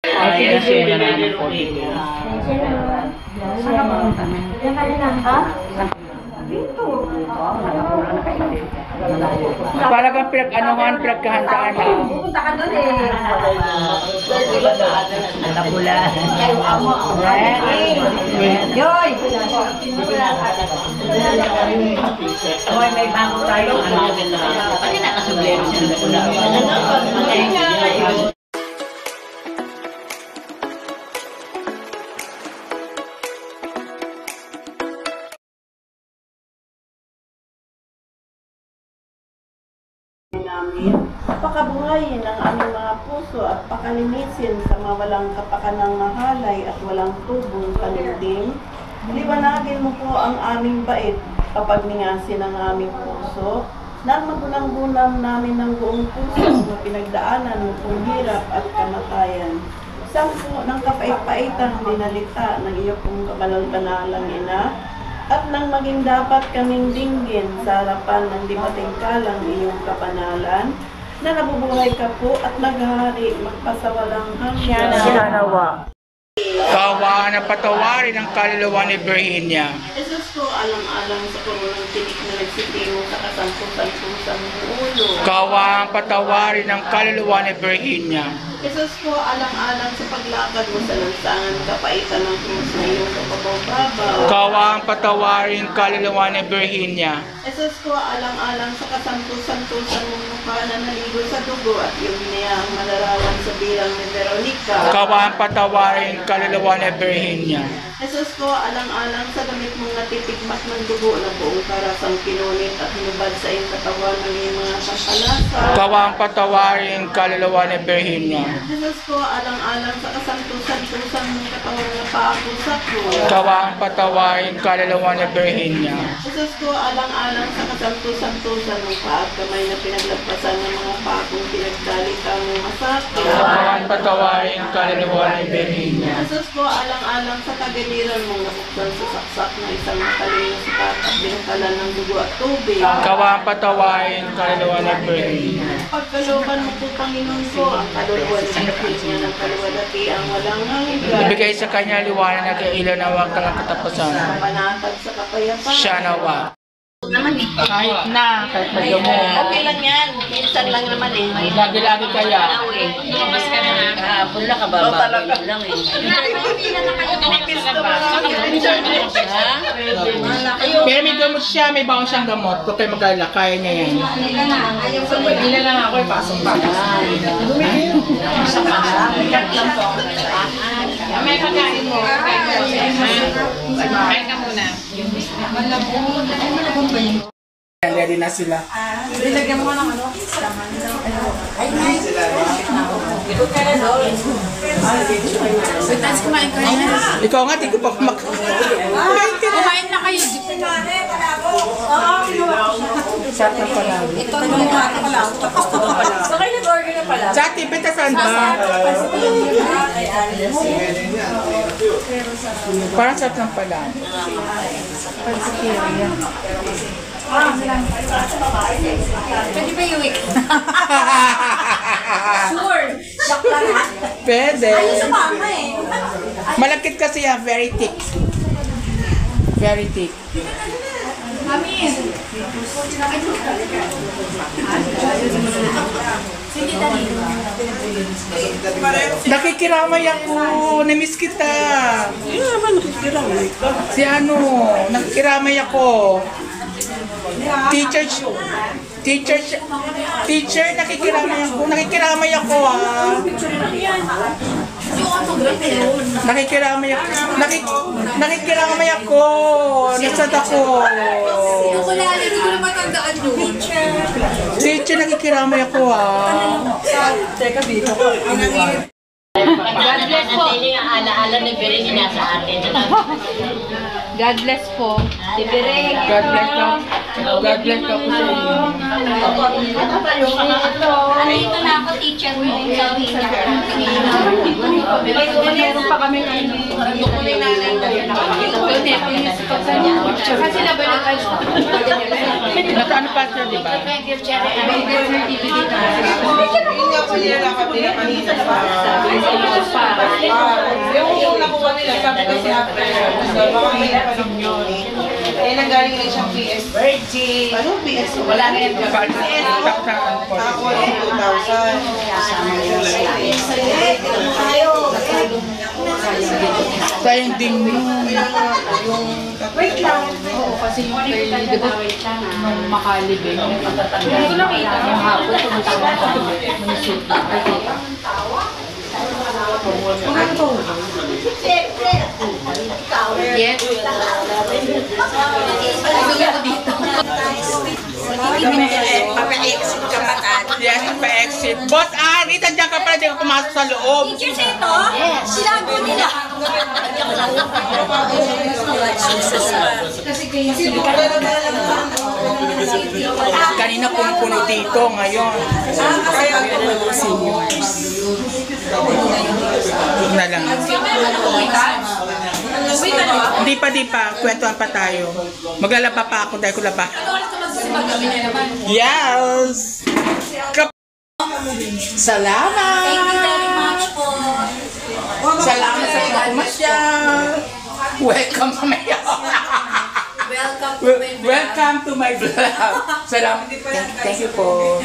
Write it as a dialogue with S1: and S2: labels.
S1: Ay, kasi na naman 42.
S2: Saan ka pumunta na? Yan ka lang, ha? Dito.
S1: Para kang pinag-anuhan, pinagkahandaan lang.
S2: Pupunta ka doon eh.
S3: Nakapula.
S2: Yoy!
S3: Hoy, may bago tayo. Pati nakasublero siya ng pula.
S4: namin, pakabuhayin ang aming mga puso at pakalinisin sa mga walang kapakanang mahalay at walang tubong panimdim. Liwanagin mo po ang aming bait kapag ningasin ang aming puso, nang magunang-gunam namin ng buong puso na pinagdaanan mo kung hirap at kamatayan. Sampu ng kapait-paitang dinalita ng iyo pong kabanal-banalang ina, at nang maging dapat kaming dinggin sa harapan ng di matingkalang iyong kapanalan, na nabubuhay ka po at naghahari magpasawalang hanggan.
S1: Siyanawa. Kawa na patawarin ang kaluluwa ni Virginia.
S4: Jesus ko, alang-alang sa kurunang tinik na nagsitimo sa kasampusan-pusang ulo.
S1: Kawa ang patawarin ang kaluluwa ni Virginia.
S4: Jesus ko, alang-alang sa paglakad mo sa lansangan, kapaitan ng krus na iyong kapabaw-babaw.
S1: Kawa ang patawarin ang kaluluwa ni Virginia.
S4: Jesus ko, alang-alang sa kasampusan-pusan mong mukha na naligo sa dugo at iyong binayaang malarawan sa bilang ni Veronica.
S1: Kawa ang patawarin ang kaluluwa ni Virginia.
S4: Jesus ko, alang-alang sa damit mong natitigmak ng dugo na buong karasang kinunit at hinubad sa iyong katawan ng iyong mga pampalasa.
S1: Kawa ang patawarin ang kaluluwa ni Virginia.
S4: Jesus ko, alang-alang sa kasantusan-tusan mong katawan na paakusak mo.
S1: Kawa ang patawarin ang kaluluwa ni Virginia.
S4: Jesus ko, alang-alang sa kasantusan-tusan mong paa at kamay na pinaglagpasan ng mga pakong pinagdalita mong masakit.
S1: Kawa ang patawarin ang kaluluwa ni Virginia.
S4: Jesus ko, alang-alang sa kagaliran mong nabuksan sa saksak ng isang matalim na sikat at binakalan ng dugo at tubig.
S1: Kawa ang patawarin ang kaluluwa ni Virginia.
S4: Pagkalooban mo po, Panginoon ko, ang kaluluwa ng niya ng kaluwalhati ang walang hanggan.
S1: Ibigay sa kanya liwanag na kailan na huwag kang katapusan.
S4: Panatag sa kapayapaan.
S1: Siya nawa. Kahit na, kahit medyo mo.
S4: Okay lang yan. Minsan lang naman eh.
S1: Lagi-lagi kaya.
S3: Lumabas ka na ha. Kahapon lang, kababagay lang eh.
S1: Pero may gamot siya, may baon siyang gamot. Huwag kayo mag-alala, kaya niya yan. Hindi na lang ako, ipasok pa.
S3: May pagkain mo. Kain ka muna.
S1: Ready na sila.
S2: Nilagyan mo ng ano? Ay, nice. Butas, kumain ka na.
S1: Ikaw nga, di ko pa
S2: Kumain na kayo.
S1: Sarap na pala.
S2: Ito yung mga pala. So kayo nag-order na pala?
S1: Chati, bitasan ba? Parang sarap ng pala.
S2: Pwede ba yung week? Sure. Bakla na.
S1: Pwede.
S2: Ayun sa mama eh.
S1: Malagkit kasi yan, very thick. Very thick.
S2: Amin. Hindi dali.
S1: Nakikiramay ako. Namiss kita.
S4: Hindi naman nakikiramay ka.
S1: Si ano, nakikiramay ako. Teacher, nakikiramay ako ah. Nakikiramay ako. Nasad ako.
S2: Kulali, hindi ko na matandaan yun.
S1: Teacher, nakikiramay ako ah.
S4: Teka, dito ko.
S3: God bless po. Ang alaala ni Bering nasa atin.
S2: God bless po.
S3: Si Bering.
S1: God bless ka. God bless ka po sa inyo.
S2: Ano ito na ako, teacher mo? Sabi niya. Meron pa kami kulay nanay Tsaka sila ba
S1: Nasa ano pa sir, di ba? kasi after mga hirap pa lang yun. Eh, nanggaling rin siyang PS. Virgin.
S4: Ano, PS?
S1: Wala na yung
S4: Ako, 2,000.
S1: sayang din mo.
S2: Wait lang.
S5: Oo, kasi yung kay, di ba, nung makalibing, hindi ko nakita yung hapon, pumunta ko ng pamilya, may shoot na, kasi, yes,
S1: Papa-exit ka pa tayo. Yes, papa-exit. Boss Ari, nandiyan ka pala, di ka pumasok sa loob.
S2: Sinabi nila.
S1: Kanina puno dito, ngayon. Huwag na lang. Di pa. Kwentuhan pa tayo. Maglalaba pa ako dahil ko laba. Yes! Salamat!
S2: Thank you very much po.
S1: Salamat sa pagmasyal! Welcome to my
S2: Welcome to my vlog.
S1: Welcome to my vlog. Salamat. Thank you po.